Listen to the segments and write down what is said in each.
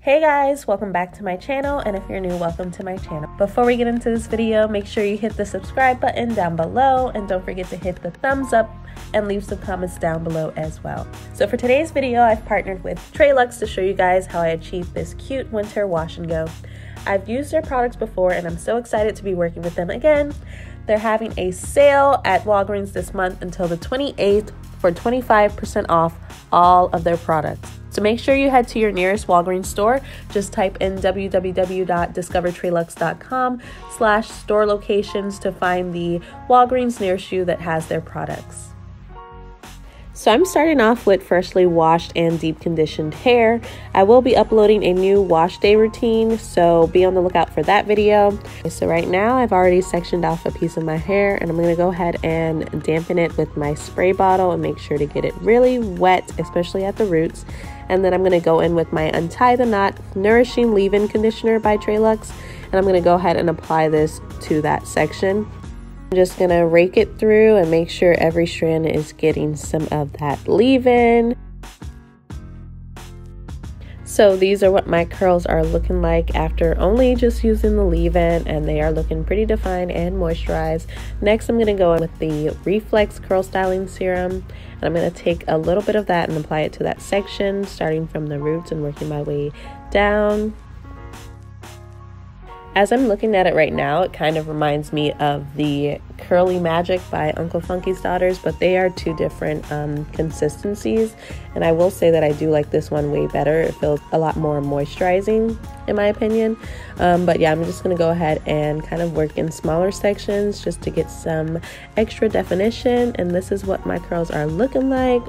Hey guys, welcome back to my channel, and if you're new, welcome to my channel. Before we get into this video, make sure you hit the subscribe button down below, and don't forget to hit the thumbs up and leave some comments down below as well. So for today's video, I've partnered with TreLuxe to show you guys how I achieved this cute winter wash and go. I've used their products before and I'm so excited to be working with them again. They're having a sale at Walgreens this month until the 28th for 25% off all of their products. So make sure you head to your nearest Walgreens store. Just type in www.discovertreluxe.com/store locations to find the Walgreens nearest you that has their products. So I'm starting off with freshly washed and deep conditioned hair. I will be uploading a new wash day routine, so be on the lookout for that video. So right now I've already sectioned off a piece of my hair, and I'm going to go ahead and dampen it with my spray bottle and make sure to get it really wet, especially at the roots. And then I'm going to go in with my Untie the Knot Nourishing Leave-In Conditioner by TreLuxe, and I'm going to go ahead and apply this to that section. I'm just going to rake it through and make sure every strand is getting some of that leave-in. So these are what my curls are looking like after only just using the leave-in, and they are looking pretty defined and moisturized. Next, I'm going to go in with the Reflex Curl Styling Serum, and I'm going to take a little bit of that and apply it to that section, starting from the roots and working my way down. As I'm looking at it right now, it kind of reminds me of the Curly Magic by Uncle Funky's Daughters, but they are two different consistencies. And I will say that I do like this one way better. It feels a lot more moisturizing, in my opinion. But yeah, I'm just going to go ahead and kind of work in smaller sections just to get some extra definition. And this is what my curls are looking like.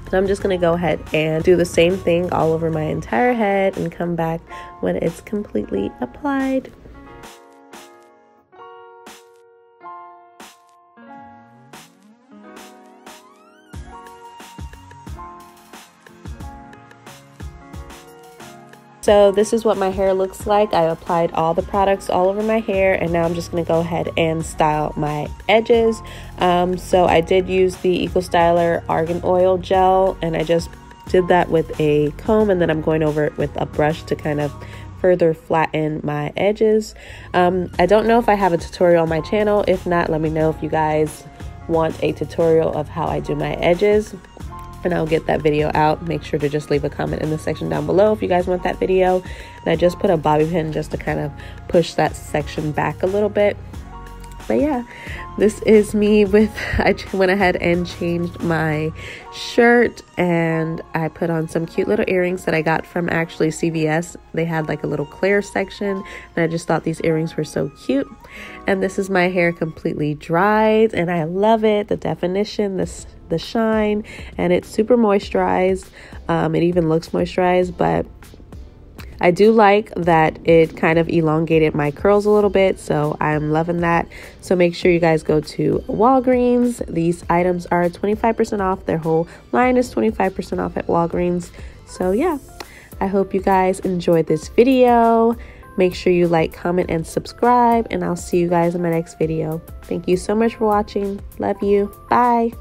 So I'm just going to go ahead and do the same thing all over my entire head and come back when it's completely applied. So this is what my hair looks like. I applied all the products all over my hair, and now I'm just going to go ahead and style my edges. So I did use the Eco Styler Argan Oil Gel, and I just did that with a comb, and then I'm going over it with a brush to kind of further flatten my edges. I don't know if I have a tutorial on my channel. If not, let me know if you guys want a tutorial of how I do my edges, and I'll get that video out. Make sure to just leave a comment in the section down below if you guys want that video. And I just put a bobby pin just to kind of push that section back a little bit. But yeah, this is me with, I went ahead and changed my shirt, and I put on some cute little earrings that I got from actually CVS. They had like a little clear section, and I just thought these earrings were so cute. And this is my hair completely dried, and I love it. The definition, the shine, and it's super moisturized. It even looks moisturized, but I do like that it kind of elongated my curls a little bit, so I'm loving that. So make sure you guys go to Walgreens. These items are 25% off. Their whole line is 25% off at Walgreens. So yeah, I hope you guys enjoyed this video. Make sure you like, comment, and subscribe, and I'll see you guys in my next video. Thank you so much for watching. Love you. Bye.